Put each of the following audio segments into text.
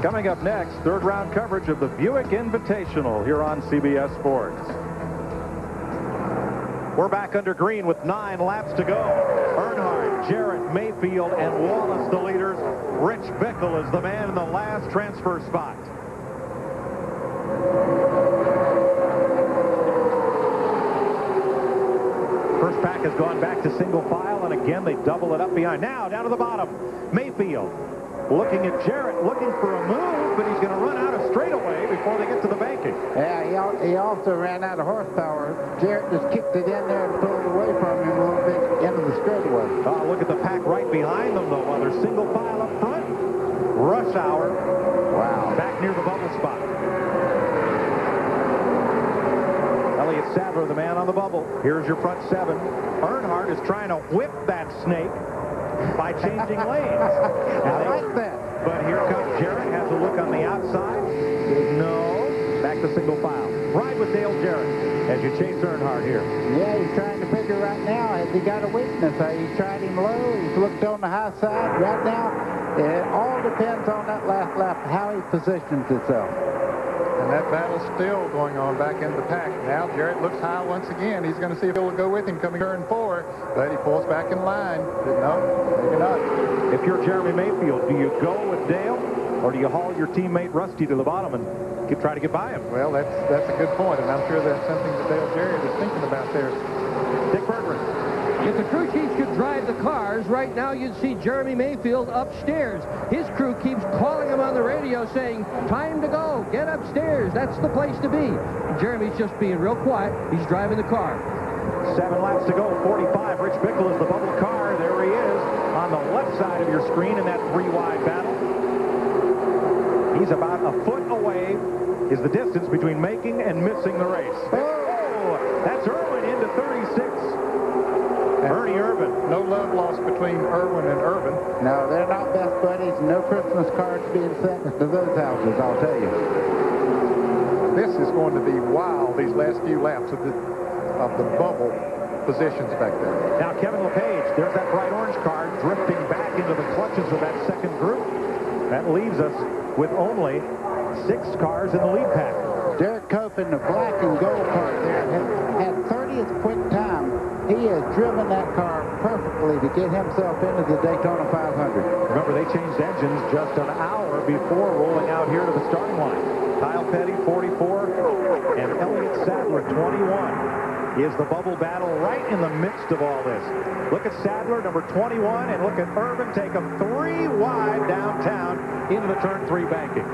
Coming up next, third round coverage of the Buick Invitational here on CBS Sports. We're back under green with 9 laps to go. Earnhardt, Jarrett, Mayfield, and Wallace the leaders. Rich Bickle is the man in the last transfer spot. First pack has gone back to single file, and again they double it up behind. Now down to the bottom. Mayfield looking at Jarrett, looking for a move, but he's going to run out of straightaway before they get to the banking. Yeah, he also ran out of horsepower. Jarrett just kicked it in there and pulled it away from him a little bit into the straightaway. Oh, look at the pack right behind them, though, while they're single file up front. Rush hour. Wow. Back near the bubble spot. Elliott Sadler, the man on the bubble. Here's your front 7. Earnhardt is trying to whip that snake by changing lanes. I like that. But here comes Jarrett. Has a look on the outside. No. Back to single file. Ride with Dale Jarrett as you chase Earnhardt here. Yeah, he's trying to figure right now, has he got a weakness? He's tried him low. He's looked on the high side. Right now, it all depends on that last lap, how he positions himself. And that battle's still going on back in the pack. Now Jarrett looks high once again. He's going to see if he'll go with him coming turn 4, but he pulls back in line. No, maybe not. If you're Jeremy Mayfield, do you go with Dale, or do you haul your teammate Rusty to the bottom and try to get by him? Well, that's a good point, and I'm sure that's something that Dale Jarrett is thinking about there. Dick Berggren. If the crew chiefs could drive the cars, right now you'd see Jeremy Mayfield upstairs. His crew keeps calling him on the radio saying, time to go, get upstairs, that's the place to be. Jeremy's just being real quiet. He's driving the car. 7 laps to go, 45. Rich Bickle is the bubble car. There he is on the left side of your screen in that 3-wide battle. He's about a foot away is the distance between making and missing the race. Oh, that's Irwin into 36. Ernie Irvin. No love lost between Irwin and Irvin. No, they're not best buddies. No Christmas cards being sent to those houses, I'll tell you. This is going to be wild, these last few laps of the bubble positions back there. Now Kevin LePage, there's that bright orange car drifting back into the clutches of that second group. That leaves us with only 6 cars in the lead pack. Derek Cope in the black and gold car there had 30th quick time. He has driven that car perfectly to get himself into the Daytona 500. Remember, they changed engines just an hour before rolling out here to the starting line. Kyle Petty, 44, and Elliott Sadler, 21, is the bubble battle right in the midst of all this. Look at Sadler, number 21, and look at Irvin take him 3 wide downtown into the turn 3 banking.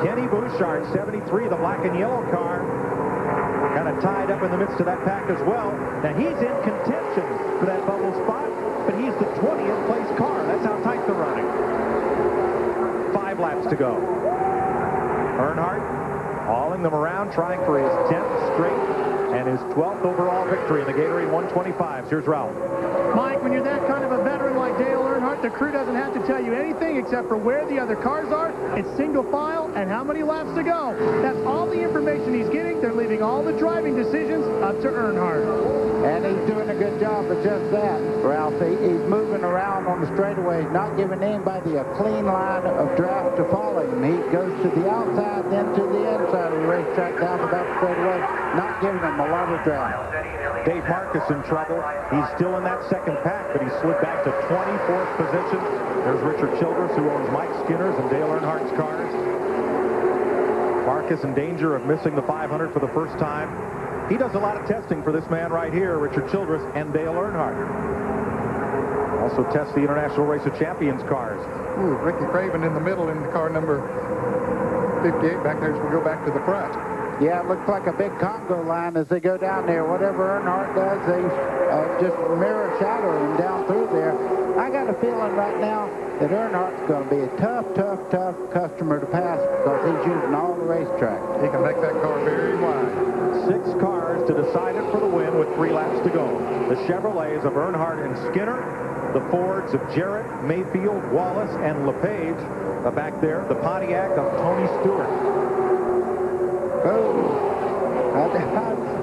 Kenny Bouchard, 73, the black and yellow car, kind of tied up in the midst of that pack as well. Now he's in contention for that bubble spot, but he's the 20th place car. That's how tight they're running. 5 laps to go. Earnhardt hauling them around, trying for his 10th straight and his 12th overall victory in the Gatorade 125's. Here's Ralph. Mike, when you're that kind of a veteran like Dale Earnhardt, the crew doesn't have to tell you anything except for where the other cars are. It's single file and how many laps to go. That's all the information he's getting. They're leaving all the driving decisions up to Earnhardt. And he's doing a good job of just that, Ralph. He's moving around on the straightaway, not giving anybody a clean line of draft to follow him. He goes to the outside, then to the inside of the racetrack, down the back straightaway, not giving him a lot of draft. Dave Marcus in trouble. He's still in that second pack, but he slid back to 24th position. There's Richard Childress, who owns Mike Skinner's and Dale Earnhardt's cars. Marcus in danger of missing the 500 for the first time. He does a lot of testing for this man right here, Richard Childress and Dale Earnhardt. Also tests the International Race of Champions cars. Ooh, Ricky Craven in the middle in the car number 58 back there as we go back to the front. Yeah, it looks like a big Congo line as they go down there. Whatever Earnhardt does, they just mirror shadow him down through there. I got a feeling right now that Earnhardt's going to be a tough customer to pass because he's using all the racetrack. He can make that car very wide. 6 cars to decide it for the win with 3 laps to go. The Chevrolets of Earnhardt and Skinner, the Fords of Jarrett, Mayfield, Wallace, and LePage back there. The Pontiac of Tony Stewart. Oh,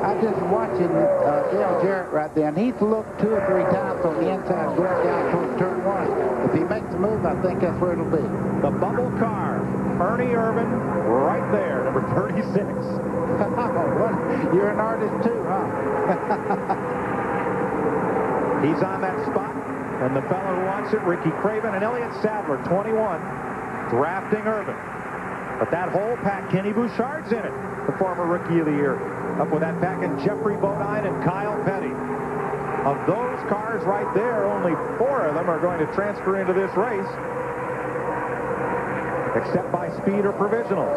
I I just watching Dale Jarrett right there, and he's looked 2 or 3 times on the inside going down towards turn 1. If he makes a move, I think that's where it'll be. The bubble car, Ernie Irvin, right there, number 36. You're an artist too, huh? He's on that spot, and the fellow who wants it, Ricky Craven and Elliott Sadler, 21, drafting Irvin. But that whole pack, Kenny Bouchard's in it, the former Rookie of the Year. Up with that pack and Jeffrey Bodine and Kyle Petty. Of those cars right there, only 4 of them are going to transfer into this race, except by speed or provisionals.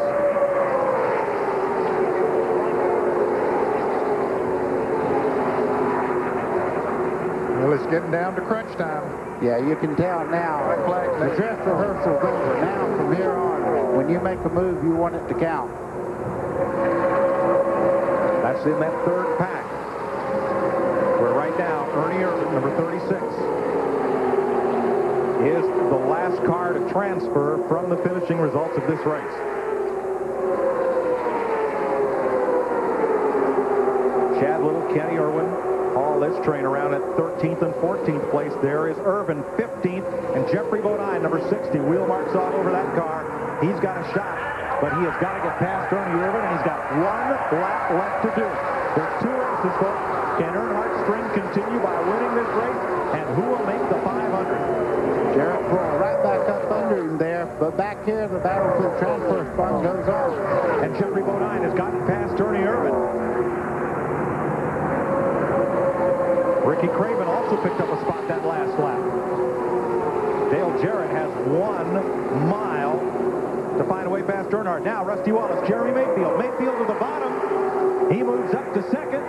Well, it's getting down to crunch time. Yeah, you can tell now. The dress rehearsal's over. Now, from here on, when you make a move, you want it to count. That's in that 3rd pack, where right now, Ernie Irvin, number 36, is the last car to transfer from the finishing results of this race. Chad Little, Kenny Irwin, haul this train around at 13th and 14th place. There is Irvin, 15th, and Jeffrey Bodine, number 60. Wheel marks all over that car. He's got a shot, but he has got to get past Ernie Irvin, and he's got 1 lap left to do. There's 2 races, folks. Can Earnhardt's string continue by winning this race, and who will make the 500? Jarrett pulled right back up under him there, but back here, the battle for the transfer spot goes on. And Jeffrey Bodine has gotten past Ernie Irvin. Ricky Craven also picked up a spot that last lap. Dale Jarrett has 1 mile to find a way past Earnhardt. Now, Rusty Wallace, Jeremy Mayfield. Mayfield to the bottom. He moves up to 2nd.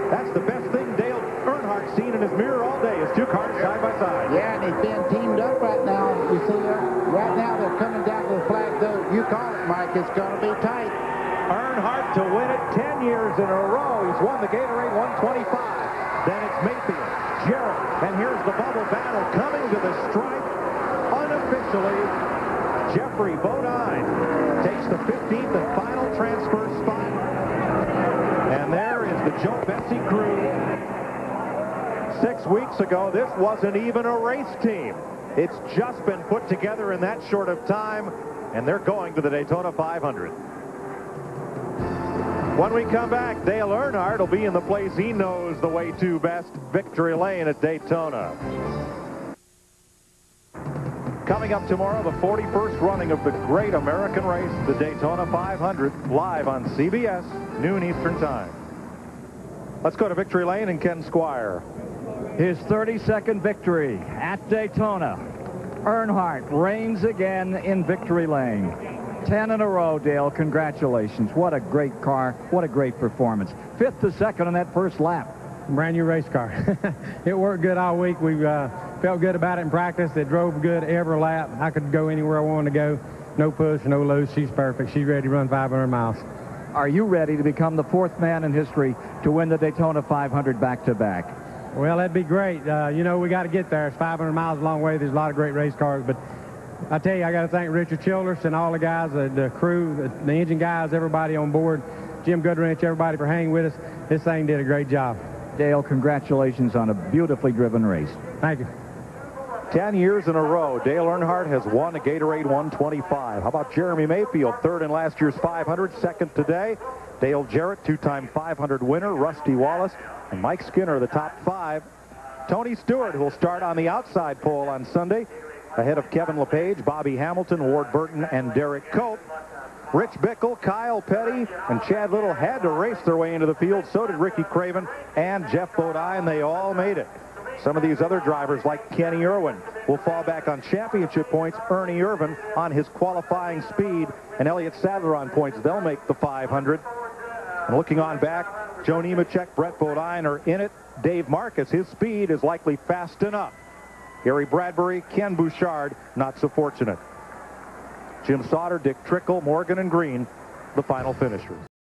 That's the best thing Dale Earnhardt's seen in his mirror all day, is 2 cars side by side. Yeah, and he's being teamed up right now. You see, right now they're coming down to the flag, though. You call it, Mike. It's going to be tight. Earnhardt to win it 10 years in a row. He's won the Gatorade 125. Then it's Mayfield, Jarrett, and here's the bubble battle coming to the stripe unofficially. Jeffrey Bodine takes the 15th and final transfer spot. And there is the Joe Bessie crew. 6 weeks ago, this wasn't even a race team. It's just been put together in that short of time, and they're going to the Daytona 500. When we come back, Dale Earnhardt will be in the place he knows the way to best, Victory Lane at Daytona. Coming up tomorrow, the 41st running of the great American race, the Daytona 500, live on CBS, noon Eastern Time. Let's go to Victory Lane and Ken Squire. His 32nd victory at Daytona. Earnhardt reigns again in Victory Lane. 10 in a row, Dale. Congratulations. What a great car. What a great performance. 5th to 2nd on that first lap. Brand new race car. It worked good all week. We felt good about it in practice. It drove good every lap. I could go anywhere I wanted to go. No push, no loose. She's perfect. She's ready to run 500 miles. Are you ready to become the 4th man in history to win the Daytona 500 back-to-back? Well, that'd be great. You know, we got to get there. It's 500 miles a long way. There's a lot of great race cars, but I tell you, I got to thank Richard Childress and all the guys, the crew, the engine guys, everybody on board, Jim Goodwrench, everybody for hanging with us. This thing did a great job. Dale, congratulations on a beautifully driven race. Thank you. 10 years in a row, Dale Earnhardt has won a Gatorade 125. How about Jeremy Mayfield, 3rd in last year's 500, 2nd today. Dale Jarrett, 2-time 500 winner. Rusty Wallace and Mike Skinner, the top 5. Tony Stewart, who will start on the outside pole on Sunday, ahead of Kevin LePage, Bobby Hamilton, Ward Burton, and Derek Cope. Rich Bickle, Kyle Petty, and Chad Little had to race their way into the field. So did Ricky Craven and Jeff Bodine. They all made it. Some of these other drivers, like Kenny Irwin, will fall back on championship points. Ernie Irvin on his qualifying speed, and Elliott Sadler on points. They'll make the 500. And looking on back, Joe Nemechek, Brett Bodine are in it. Dave Marcus, his speed is likely fast enough. Gary Bradbury, Ken Bouchard, not so fortunate. Jim Sauter, Dick Trickle, Morgan and Green, the final finishers.